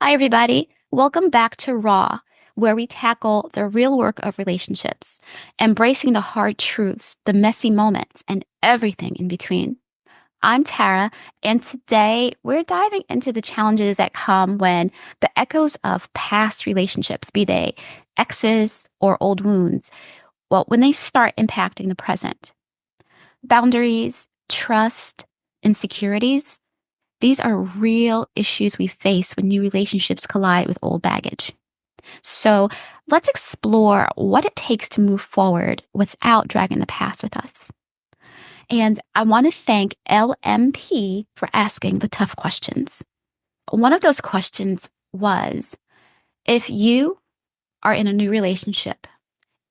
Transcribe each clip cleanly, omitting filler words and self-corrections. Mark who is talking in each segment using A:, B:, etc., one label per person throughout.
A: Hi, everybody. Welcome back to Raw, where we tackle the real work of relationships, embracing the hard truths, the messy moments, and everything in between. I'm Tara, and today we're diving into the challenges that come when the echoes of past relationships, be they exes or old wounds, when they start impacting the present. Boundaries, trust, insecurities, these are real issues we face when new relationships collide with old baggage. So let's explore what it takes to move forward without dragging the past with us. And I want to thank LMP for asking the tough questions. One of those questions was, if you are in a new relationship,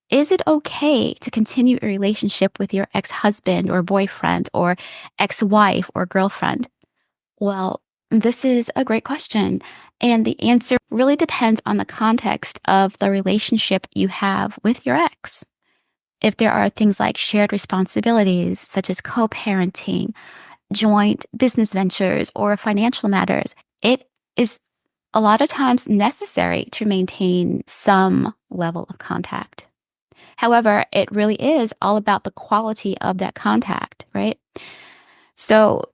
A: is it okay to continue a relationship with your ex-husband or boyfriend or ex-wife or girlfriend? Well, this is a great question. And the answer really depends on the context of the relationship you have with your ex. If there are things like shared responsibilities, such as co parenting, joint business ventures, or financial matters, it is a lot of times necessary to maintain some level of contact. However, it really is all about the quality of that contact, right? So,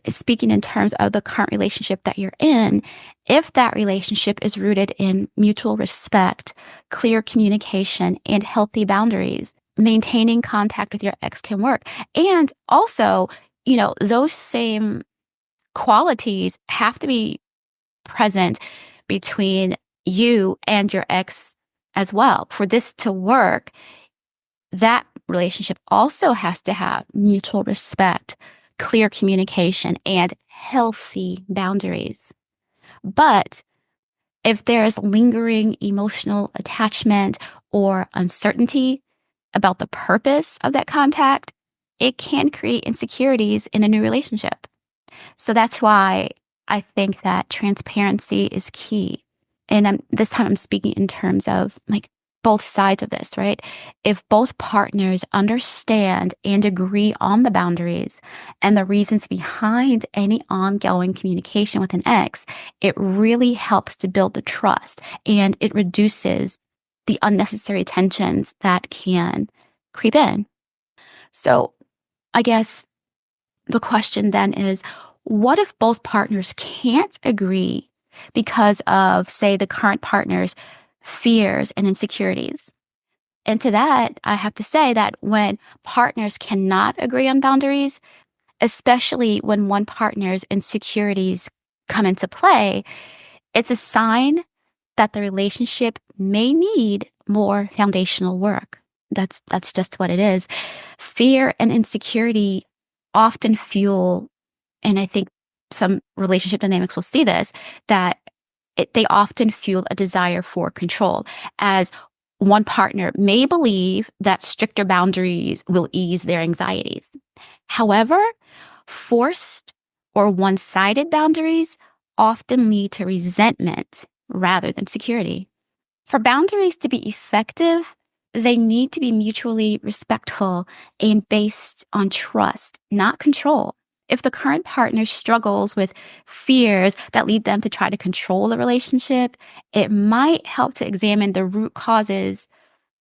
A: speaking in terms of the current relationship that you're in, if that relationship is rooted in mutual respect, clear communication, and healthy boundaries, maintaining contact with your ex can work. And also, those same qualities have to be present between you and your ex as well. For this to work, that relationship also has to have mutual respect, clear communication, and healthy boundaries. But if there's lingering emotional attachment or uncertainty about the purpose of that contact, it can create insecurities in a new relationship. So that's why I think that transparency is key. And this time I'm speaking in terms of like both sides of this, right? If both partners understand and agree on the boundaries and the reasons behind any ongoing communication with an ex, it really helps to build the trust and it reduces the unnecessary tensions that can creep in. So I guess the question then is, what if both partners can't agree because of, say, the current partner's fears and insecurities? And to that, I have to say that when partners cannot agree on boundaries, especially when one partner's insecurities come into play, it's a sign that the relationship may need more foundational work. That's just what it is. Fear and insecurity often fuel, and I think some relationship dynamics will see this, that they often fuel a desire for control, as one partner may believe that stricter boundaries will ease their anxieties. However, forced or one-sided boundaries often lead to resentment rather than security. For boundaries to be effective, they need to be mutually respectful and based on trust, not control. If the current partner struggles with fears that lead them to try to control the relationship, it might help to examine the root causes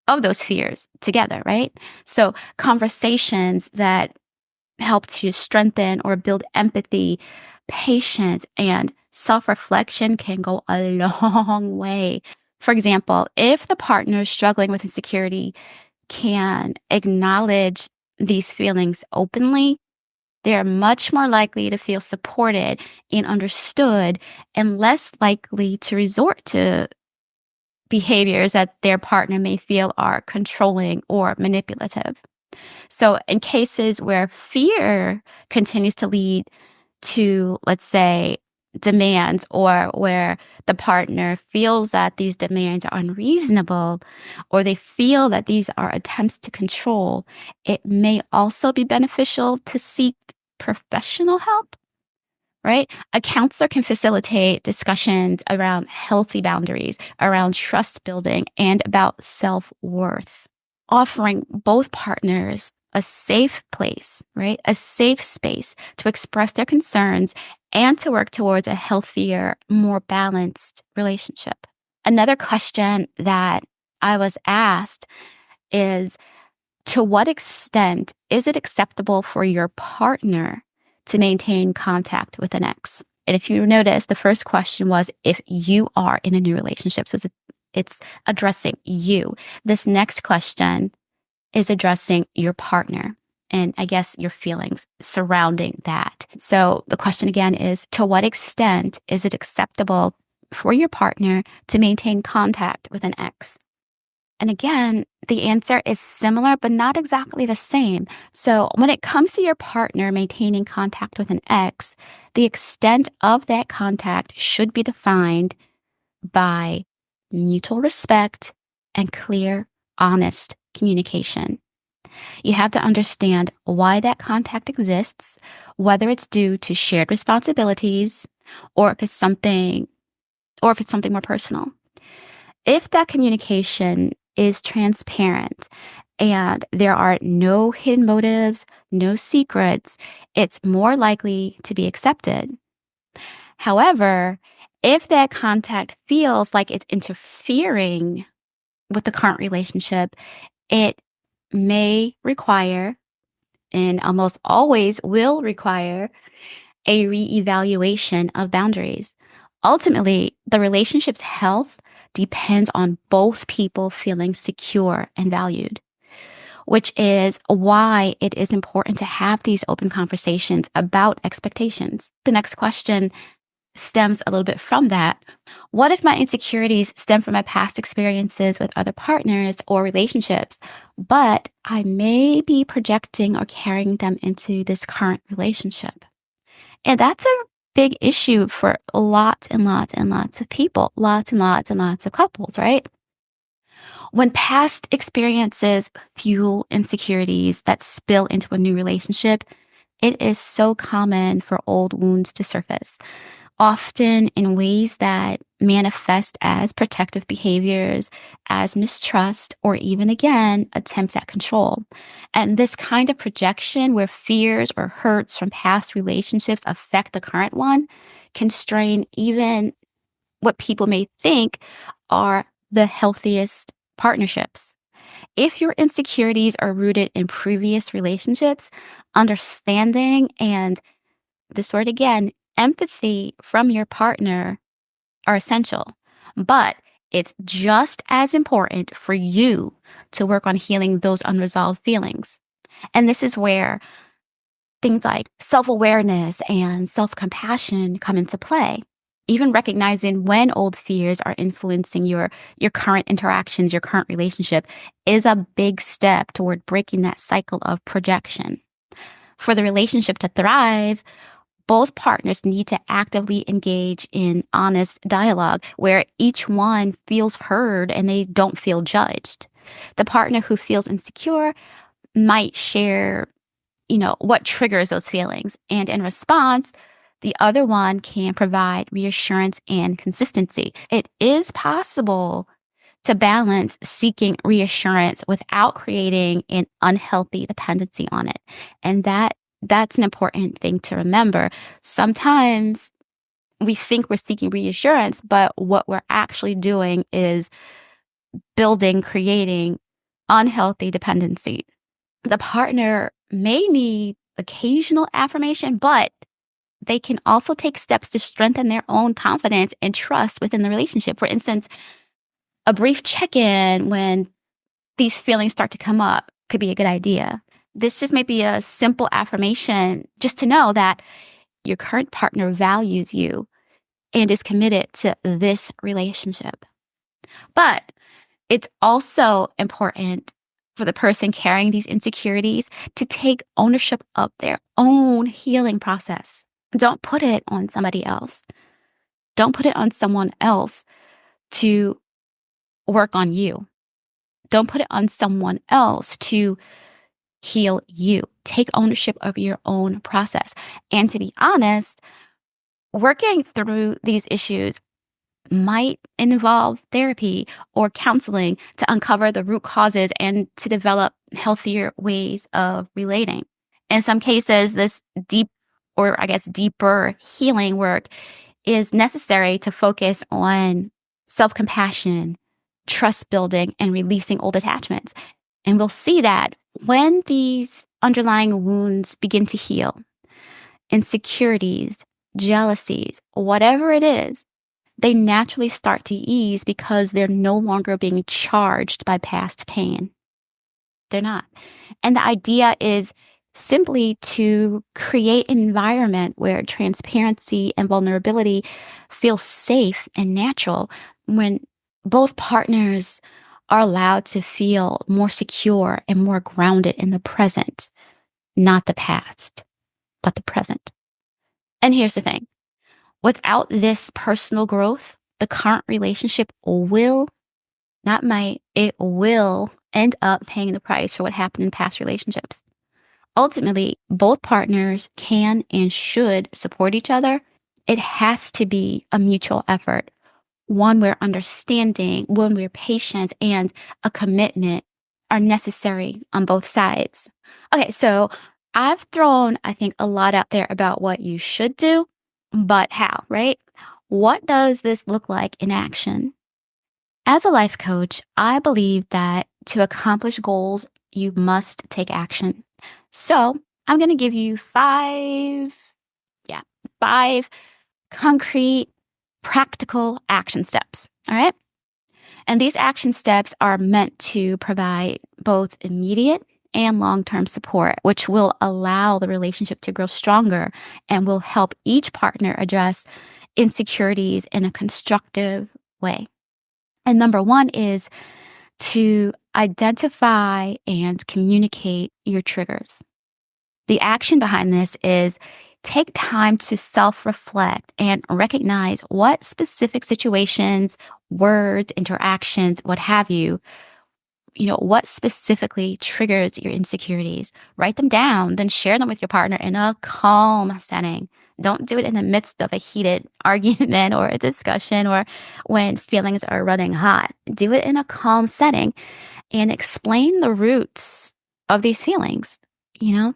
A: of those fears together, right? So, conversations that help to strengthen or build empathy, patience, and self reflection can go a long way. For example, if the partner struggling with insecurity can acknowledge these feelings openly, they're much more likely to feel supported and understood and less likely to resort to behaviors that their partner may feel are controlling or manipulative. So, in cases where fear continues to lead to, let's say, demands, or where the partner feels that these demands are unreasonable, or they feel that these are attempts to control, it may also be beneficial to seek professional help, right? A counselor can facilitate discussions around healthy boundaries, around trust building, and about self worth. Offering both partners a safe place, right? A safe space to express their concerns and to work towards a healthier, more balanced relationship. Another question that I was asked is, to what extent is it acceptable for your partner to maintain contact with an ex? And if you notice, the first question was if you are in a new relationship. So it's addressing you. This next question is addressing your partner and I guess your feelings surrounding that. So the question again is, to what extent is it acceptable for your partner to maintain contact with an ex? And again, the answer is similar, but not exactly the same. So when it comes to your partner maintaining contact with an ex, the extent of that contact should be defined by mutual respect and clear, honest communication. You have to understand why that contact exists, whether it's due to shared responsibilities or if it's something more personal. If that communication is transparent and there are no hidden motives, no secrets, it's more likely to be accepted. However, if that contact feels like it's interfering with the current relationship, it may require, and almost always will require, a reevaluation of boundaries. Ultimately, the relationship's health depends on both people feeling secure and valued, which is why it is important to have these open conversations about expectations. The next question stems a little bit from that. What if my insecurities stem from my past experiences with other partners or relationships, but I may be projecting or carrying them into this current relationship? And that's a big issue for lots and lots and lots of people, lots and lots and lots of couples, right? When past experiences fuel insecurities that spill into a new relationship, it is so common for old wounds to surface, often in ways that manifest as protective behaviors, as mistrust, or even again, attempts at control. And this kind of projection where fears or hurts from past relationships affect the current one can strain even what people may think are the healthiest partnerships. If your insecurities are rooted in previous relationships, understanding and, this word again, empathy from your partner are essential. But it's just as important for you to work on healing those unresolved feelings. And this is where things like self-awareness and self-compassion come into play. Even recognizing when old fears are influencing your current interactions, your current relationship is a big step toward breaking that cycle of projection. For the relationship to thrive, both partners need to actively engage in honest dialogue where each one feels heard and they don't feel judged. The partner who feels insecure might share, what triggers those feelings. And in response, the other one can provide reassurance and consistency. It is possible to balance seeking reassurance without creating an unhealthy dependency on it. And that's an important thing to remember. Sometimes we think we're seeking reassurance, but what we're actually doing is creating unhealthy dependency. The partner may need occasional affirmation, but they can also take steps to strengthen their own confidence and trust within the relationship. For instance, a brief check-in when these feelings start to come up could be a good idea. This just may be a simple affirmation just to know that your current partner values you and is committed to this relationship. But it's also important for the person carrying these insecurities to take ownership of their own healing process. Don't put it on somebody else. Don't put it on someone else to work on you. Don't put it on someone else to heal you. Take ownership of your own process. And to be honest, working through these issues might involve therapy or counseling to uncover the root causes and to develop healthier ways of relating. In some cases, this deep, or I guess deeper healing work is necessary to focus on self compassion, trust building, and releasing old attachments. And we'll see that when these underlying wounds begin to heal, insecurities, jealousies, whatever it is, they naturally start to ease because they're no longer being charged by past pain. They're not. And the idea is simply to create an environment where transparency and vulnerability feel safe and natural when both partners are allowed to feel more secure and more grounded in the present, not the past, but the present. And here's the thing. Without this personal growth, the current relationship will, not might, it will end up paying the price for what happened in past relationships. Ultimately, both partners can and should support each other. It has to be a mutual effort, one where understanding, one where patience and a commitment are necessary on both sides. Okay, so I've thrown, I think, a lot out there about what you should do, but how, right? What does this look like in action? As a life coach, I believe that to accomplish goals, you must take action. So I'm going to give you yeah, five concrete, practical action steps. All right. And these action steps are meant to provide both immediate and long term support, which will allow the relationship to grow stronger and will help each partner address insecurities in a constructive way. And number one is to identify and communicate your triggers. The action behind this is take time to self reflect and recognize what specific situations, words, interactions, what have you, what specifically triggers your insecurities. Write them down, then share them with your partner in a calm setting. Don't do it in the midst of a heated argument or a discussion or when feelings are running hot. Do it in a calm setting and explain the roots of these feelings. You know,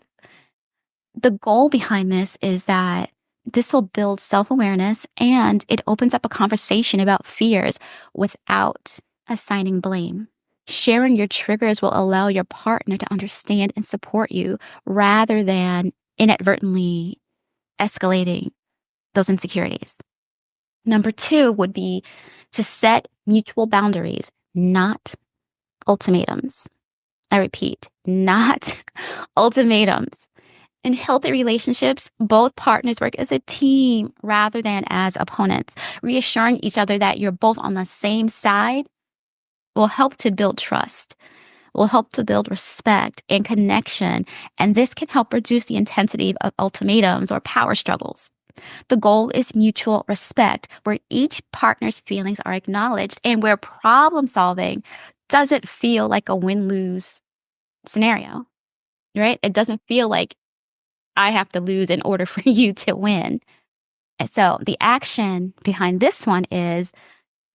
A: the goal behind this is that this will build self awareness and it opens up a conversation about fears without assigning blame. Sharing your triggers will allow your partner to understand and support you rather than inadvertently escalating those insecurities. Number two would be to set mutual boundaries, not ultimatums. I repeat, not ultimatums. In healthy relationships, both partners work as a team rather than as opponents. Reassuring each other that you're both on the same side will help to build trust, will help to build respect and connection. And this can help reduce the intensity of ultimatums or power struggles. The goal is mutual respect, where each partner's feelings are acknowledged and where problem solving doesn't feel like a win-lose scenario, right? It doesn't feel like I have to lose in order for you to win. And so the action behind this one is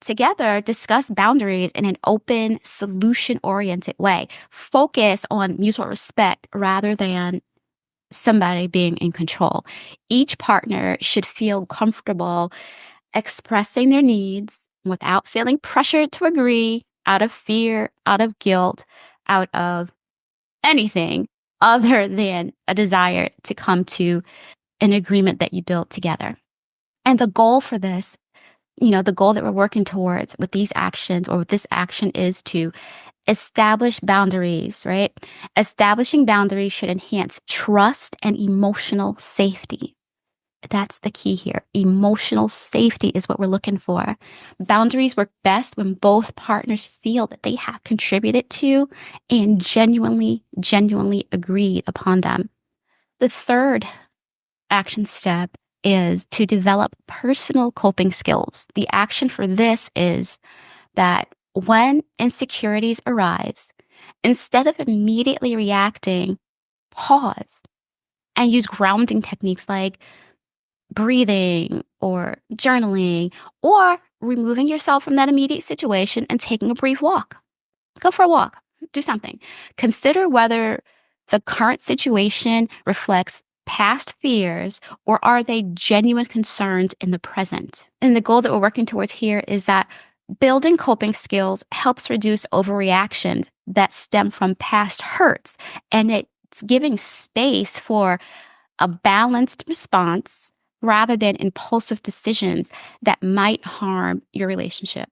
A: together discuss boundaries in an open, solution oriented way. Focus on mutual respect rather than somebody being in control. Each partner should feel comfortable expressing their needs without feeling pressured to agree out of fear, out of guilt, out of anything other than a desire to come to an agreement that you built together. And the goal for this, the goal that we're working towards with these actions or with this action is to establish boundaries, right? Establishing boundaries should enhance trust and emotional safety. That's the key here. Emotional safety is what we're looking for. Boundaries work best when both partners feel that they have contributed to and genuinely agreed upon them. The third action step is to develop personal coping skills. The action for this is that when insecurities arise, instead of immediately reacting, pause and use grounding techniques like breathing or journaling or removing yourself from that immediate situation and taking a brief walk. Go for a walk. Do something. Consider whether the current situation reflects past fears or are they genuine concerns in the present. And the goal that we're working towards here is that building coping skills helps reduce overreactions that stem from past hurts, and it's giving space for a balanced response rather than impulsive decisions that might harm your relationship.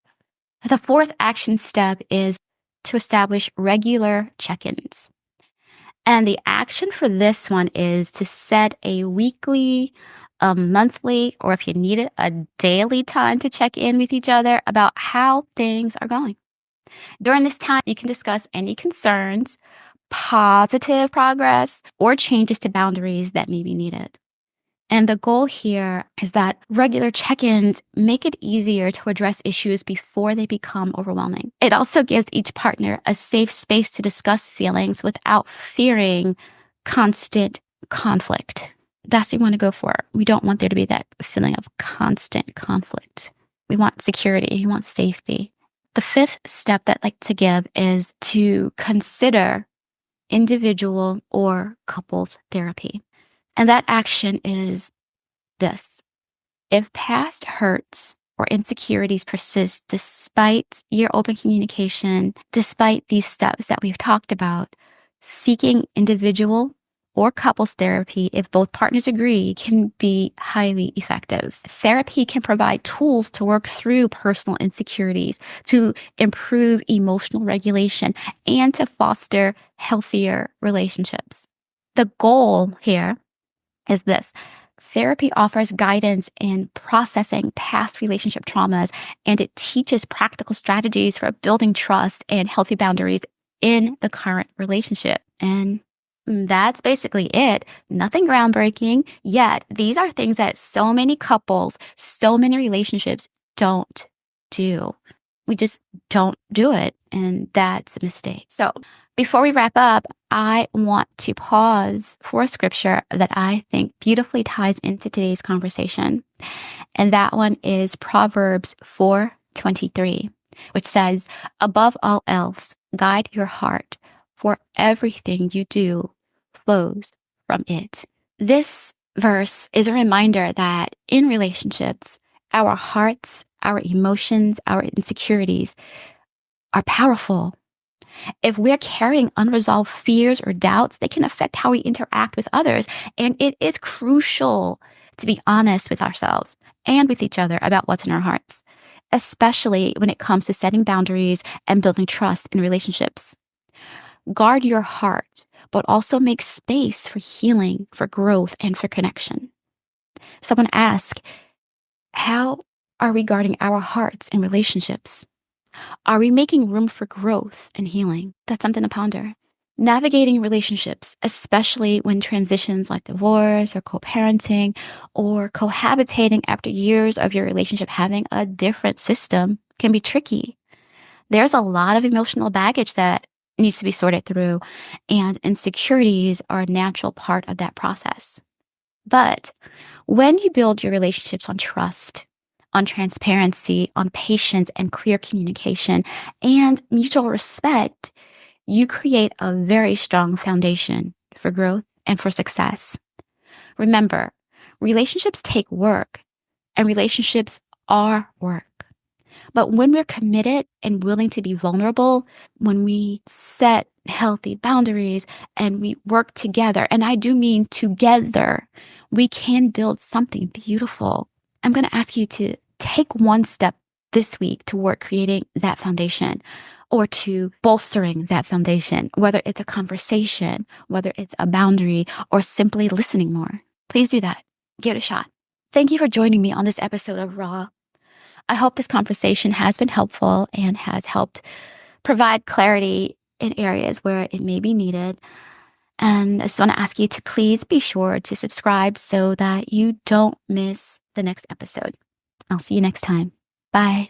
A: The fourth action step is to establish regular check-ins. And the action for this one is to set a weekly, a monthly, or if you need it, a daily time to check in with each other about how things are going. During this time, you can discuss any concerns, positive progress, or changes to boundaries that may be needed. And the goal here is that regular check-ins make it easier to address issues before they become overwhelming. It also gives each partner a safe space to discuss feelings without fearing constant conflict. That's what we want to go for. We don't want there to be that feeling of constant conflict. We want security. We want safety. The fifth step that I'd like to give is to consider individual or couples therapy. And that action is this. If past hurts or insecurities persist despite your open communication, despite these steps that we've talked about, seeking individual or couples therapy, if both partners agree, can be highly effective. Therapy can provide tools to work through personal insecurities, to improve emotional regulation, and to foster healthier relationships. The goal here is this. Therapy offers guidance in processing past relationship traumas, and it teaches practical strategies for building trust and healthy boundaries in the current relationship. And that's basically it. Nothing groundbreaking, yet these are things that so many couples, so many relationships don't do. We just don't do it, and that's a mistake. So before we wrap up, I want to pause for a scripture that I think beautifully ties into today's conversation. And that one is Proverbs 4:23, which says, "Above all else, guide your heart, for everything you do flows from it." This verse is a reminder that in relationships, our hearts, our emotions, our insecurities are powerful. If we're carrying unresolved fears or doubts, they can affect how we interact with others. And it is crucial to be honest with ourselves and with each other about what's in our hearts, especially when it comes to setting boundaries and building trust in relationships. Guard your heart, but also make space for healing, for growth, and for connection. So I want to ask, how are we guarding our hearts in relationships? Are we making room for growth and healing? That's something to ponder. Navigating relationships, especially when transitions like divorce or co-parenting or cohabitating after years of your relationship having a different system, can be tricky. There's a lot of emotional baggage that needs to be sorted through, and insecurities are a natural part of that process. But when you build your relationships on trust, on transparency, on patience and clear communication, and mutual respect, you create a very strong foundation for growth and for success. Remember, relationships take work, and relationships are work. But when we're committed and willing to be vulnerable, when we set healthy boundaries and we work together, and I do mean together, we can build something beautiful. I'm going to ask you to take one step this week toward creating that foundation or to bolstering that foundation, whether it's a conversation, whether it's a boundary, or simply listening more. Please do that. Give it a shot. Thank you for joining me on this episode of Raw. I hope this conversation has been helpful and has helped provide clarity in areas where it may be needed. And I just want to ask you to please be sure to subscribe so that you don't miss the next episode. I'll see you next time. Bye.